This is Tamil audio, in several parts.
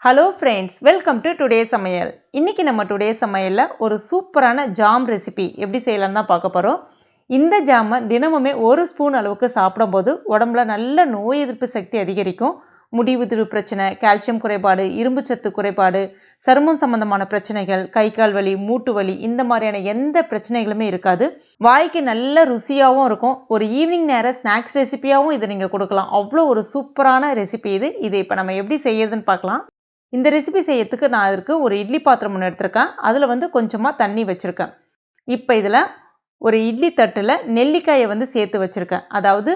Hello friends, welcome to today சமையல். இன்னைக்கு நம்ம டுடே சமையல்ல ஒரு சூப்பரான ஜாம் ரெசிபி எப்படி செய்யலாம்னு தான் பார்க்க போகிறோம். இந்த ஜாமை தினமுமே ஒரு ஸ்பூன் அளவுக்கு சாப்பிடும்போது உடம்புல நல்ல நோய் எதிர்ப்பு சக்தி அதிகரிக்கும். முடிவுதிரு பிரச்சனை, கால்சியம் குறைபாடு, இரும்பு சத்து குறைபாடு, சருமம் சம்பந்தமான பிரச்சனைகள், கை கால் வலி, மூட்டு வலி இந்த மாதிரியான எந்த பிரச்சனைகளுமே இருக்காது. வாய்க்கு நல்ல ருசியாகவும் இருக்கும். ஒரு ஈவினிங் நேர ஸ்நாக்ஸ் ரெசிபியாகவும் இதை நீங்கள் கொடுக்கலாம். அவ்வளோ ஒரு சூப்பரான ரெசிபி இது. இதை இப்போ நம்ம எப்படி செய்யறதுன்னு பார்க்கலாம். இந்த ரெசிபி செய்யறதுக்கு நான் அதற்கு ஒரு இட்லி பாத்திரம் ஒன்று எடுத்திருக்கேன். அதில் கொஞ்சமாக தண்ணி வச்சுருக்கேன். இப்போ இதில் ஒரு இட்லி தட்டில் நெல்லிக்காயை சேர்த்து வச்சுருக்கேன். அதாவது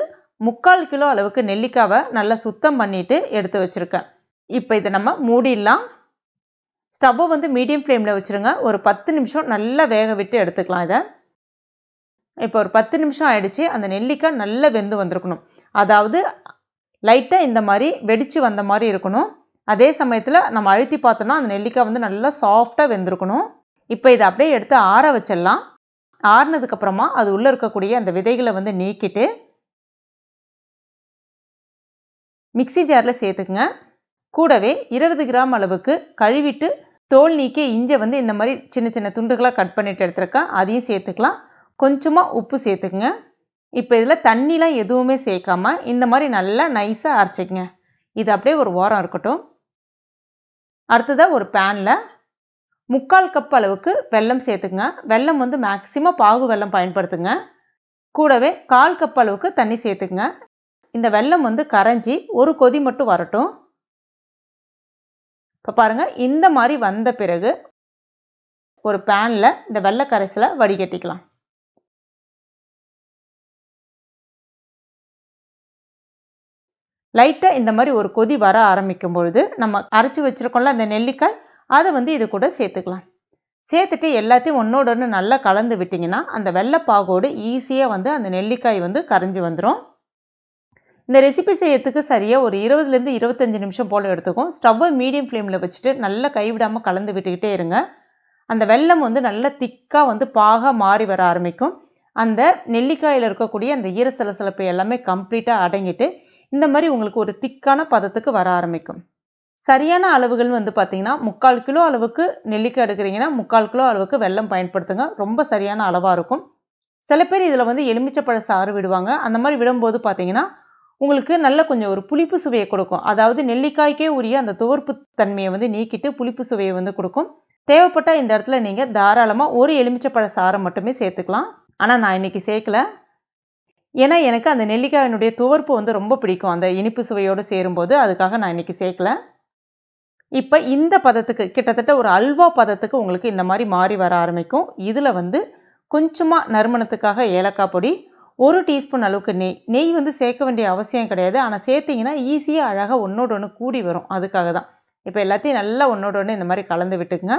3/4 கிலோ அளவுக்கு நெல்லிக்காவை நல்லா சுத்தம் பண்ணிட்டு எடுத்து வச்சுருக்கேன். இப்போ இதை நம்ம மூடிடலாம். ஸ்டவ்வை மீடியம் ஃப்ளேமில் வச்சுருங்க. ஒரு 10 நிமிஷம் நல்லா வேக விட்டு எடுத்துக்கலாம். இதை இப்போ ஒரு 10 நிமிஷம் ஆயிடுச்சு. அந்த நெல்லிக்காய் நல்லா வெந்து வந்திருக்கணும். அதாவது லைட்டாக இந்த மாதிரி வெடித்து வந்த மாதிரி இருக்கணும். அதே சமயத்தில் நம்ம அழுத்தி பார்த்தோம்னா அந்த நெல்லிக்காய் நல்லா சாஃப்டாக வெந்திருக்கணும். இப்போ இதை அப்படியே எடுத்து ஆற வச்சிடலாம். ஆறுனதுக்கப்புறமா அது உள்ளே இருக்கக்கூடிய அந்த விதைகளை நீக்கிட்டு மிக்சி ஜாரில் சேர்த்துக்குங்க. கூடவே 20 கிராம் அளவுக்கு கழுவிட்டு தோல் நீக்கி இஞ்சை இந்த மாதிரி சின்ன சின்ன துண்டுகளாக கட் பண்ணிட்டு எடுத்துருக்கேன். அதையும் சேர்த்துக்கலாம். கொஞ்சமாக உப்பு சேர்த்துக்குங்க. இப்போ இதில் தண்ணிலாம் எதுவுமே சேர்க்காம இந்த மாதிரி நல்லா நைஸாக அரைச்சிக்கங்க. இது அப்படியே ஒரு வாரம் இருக்கட்டும். அடுத்ததாக ஒரு பேனில் 3/4 கப் அளவுக்கு வெல்லம் சேர்த்துக்குங்க. வெல்லம் மேக்சிமம் பாகு வெல்லம் பயன்படுத்துங்க. கூடவே 1/4 கப் அளவுக்கு தண்ணி சேர்த்துக்குங்க. இந்த வெல்லம் கரைஞ்சி ஒரு கொதி மட்டும் வரட்டும். இப்போ பாருங்கள், இந்த மாதிரி வந்த பிறகு ஒரு பேனில் இந்த வெல்ல கரைசலை வடிகட்டிக்கலாம். லைட்டாக இந்த மாதிரி ஒரு கொதி வர ஆரம்பிக்கும் பொழுது நம்ம அரைச்சி வச்சுருக்கோம்ல அந்த நெல்லிக்காய், அதை இது கூட சேர்த்துக்கலாம். சேர்த்துட்டு எல்லாத்தையும் ஒன்றோட ஒன்று நல்லா கலந்து விட்டிங்கன்னா அந்த வெள்ளைப்பாகோடு ஈஸியாக அந்த நெல்லிக்காய் கரைஞ்சி வந்துடும். இந்த ரெசிபி செய்யறதுக்கு சரியாக ஒரு 20லேருந்து 25 நிமிஷம் போல் எடுத்துக்கும். ஸ்டவ்வை மீடியம் ஃப்ளேமில் வச்சுட்டு நல்லா கைவிடாமல் கலந்து விட்டுக்கிட்டே இருங்க. அந்த வெல்லம் நல்லா திக்காக பாகாக மாறி வர ஆரம்பிக்கும். அந்த நெல்லிக்காயில் இருக்கக்கூடிய அந்த ஈரசலசலப்பு எல்லாமே கம்ப்ளீட்டாக அடங்கிட்டு இந்த மாதிரி உங்களுக்கு ஒரு திக்கான பதத்துக்கு வர ஆரம்பிக்கும். சரியான அளவுகள் பார்த்தீங்கன்னா 3/4 கிலோ அளவுக்கு நெல்லிக்காய் எடுக்கிறீங்கன்னா 3/4 கிலோ அளவுக்கு வெல்லம் பயன்படுத்துங்க. ரொம்ப சரியான அளவாக இருக்கும். சில பேர் இதில் எலுமிச்சப்பழ சாறு விடுவாங்க. அந்த மாதிரி விடும்போது பார்த்தீங்கன்னா உங்களுக்கு நல்ல கொஞ்சம் ஒரு புளிப்பு சுவையை கொடுக்கும். அதாவது நெல்லிக்காய்க்கே உரிய அந்த துவர்ப்பு தன்மையை நீக்கிட்டு புளிப்பு சுவையை கொடுக்கும். தேவைப்பட்டால் இந்த இடத்துல நீங்கள் தாராளமாக ஒரு எலுமிச்சப்பழ சாறை மட்டுமே சேர்த்துக்கலாம். ஆனால் நான் இன்னைக்கு சேர்க்கல. ஏன்னா எனக்கு அந்த நெல்லிக்காயினுடைய துவர்ப்பு ரொம்ப பிடிக்கும். அந்த இனிப்பு சுவையோடு சேரும்போது அதுக்காக நான் இன்னைக்கு சேர்க்கல. இப்போ இந்த பதத்துக்கு கிட்டத்தட்ட ஒரு அல்வா பதத்துக்கு உங்களுக்கு இந்த மாதிரி மாறி வர ஆரம்பிக்கும். இதில் கொஞ்சமாக நறுமணத்துக்காக ஏலக்காய் பொடி, 1 டீஸ்பூன் அளவுக்கு நெய் சேர்க்க வேண்டிய அவசியம் கிடையாது. ஆனால் சேர்த்திங்கன்னா ஈஸியாக அழகாக ஒன்றோட ஒன்று கூடி வரும். அதுக்காக தான். இப்போ எல்லாத்தையும் நல்லா ஒன்றோட ஒன்று இந்த மாதிரி கலந்து விட்டுக்குங்க.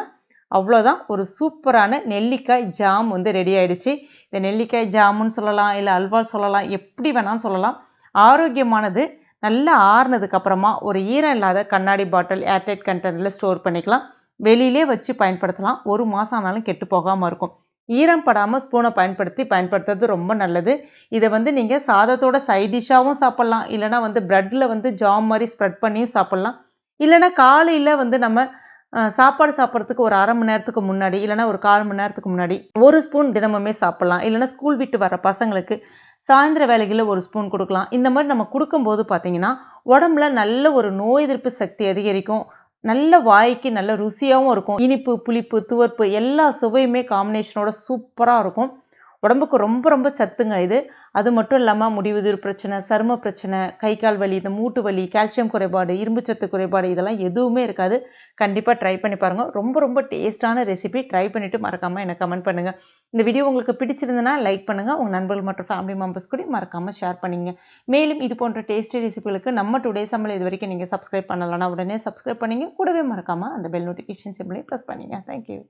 அவ்வளோதான், ஒரு சூப்பரான நெல்லிக்காய் ஜாம் ரெடி ஆகிடுச்சு. இந்த நெல்லிக்காய் ஜாமுன்னு சொல்லலாம், இல்லை அல்வா சொல்லலாம், எப்படி வேணாலும் சொல்லலாம். ஆரோக்கியமானது. நல்லா ஆறுனதுக்கப்புறமா ஒரு ஈரம் இல்லாத கண்ணாடி பாட்டில் ஏர்டைட் கண்டெய்னரில் ஸ்டோர் பண்ணிக்கலாம். வெளியிலே வச்சு பயன்படுத்தலாம். 1 மாதம் ஆனாலும் கெட்டு போகாமல் இருக்கும். ஈரம் படாமல் ஸ்பூனை பயன்படுத்துறது ரொம்ப நல்லது. இதை நீங்கள் சாதத்தோட சைட் டிஷ்ஷாகவும் சாப்பிட்லாம். இல்லைனா ப்ரெட்டில் ஜாம் மாதிரி ஸ்ப்ரெட் பண்ணியும் சாப்பிட்லாம். இல்லைனா காலையில் நம்ம சாப்பாடு சாப்பிட்றதுக்கு ஒரு 1/2 மணி நேரத்துக்கு முன்னாடி இல்லைனா ஒரு 1/4 மணி நேரத்துக்கு முன்னாடி 1 ஸ்பூன் தினமுமே சாப்பிட்லாம். இல்லைனா ஸ்கூல் விட்டு வர பசங்களுக்கு சாயந்தர வேலைகளில் 1 ஸ்பூன் கொடுக்கலாம். இந்த மாதிரி நம்ம கொடுக்கும்போது பார்த்தீங்கன்னா உடம்புல நல்ல ஒரு நோய் எதிர்ப்பு சக்தி அதிகரிக்கும். நல்ல வாய்க்கு நல்ல ருசியாகவும் இருக்கும். இனிப்பு, புளிப்பு, துவர்ப்பு எல்லா சுவையுமே காம்பினேஷனோட சூப்பராக இருக்கும். உடம்புக்கு ரொம்ப ரொம்ப சத்துங்க இது. அது மட்டும் இல்லாமல் முடிவுதிரு பிரச்சனை, சரும பிரச்சனை, கை கால் வலி, இந்த மூட்டு வலி, கால்சியம் குறைபாடு, இரும்பு சத்து குறைபாடு இதெல்லாம் எதுவுமே இருக்காது. கண்டிப்பாக ட்ரை பண்ணி பாருங்கள். ரொம்ப ரொம்ப டேஸ்டான ரெசிபி. ட்ரை பண்ணிவிட்டு மறக்காமல் எனக்கு கமெண்ட் பண்ணுங்கள். இந்த வீடியோ உங்களுக்கு பிடிச்சிருந்ததுன்னா லைக் பண்ணுங்கள். உங்கள் நண்பர்கள் மற்றும் ஃபேமிலி மெம்பர்ஸ் கூட மறக்காமல் ஷேர் பண்ணிங்க. மேலும் இது போன்ற டேஸ்டி ரெசிபிகளுக்கு நம்ம டுடே சமையல் இது வரைக்கும் நீங்கள் சப்ஸ்கிரைப் பண்ணலன்னா உடனே சப்ஸ்கிரைப் பண்ணிங்க. கூடவே மறக்காமல் அந்த பெல் நோட்டிஃபிகேஷன் சிம்பிளையும் ப்ரெஸ் பண்ணிங்க. தேங்க்யூ.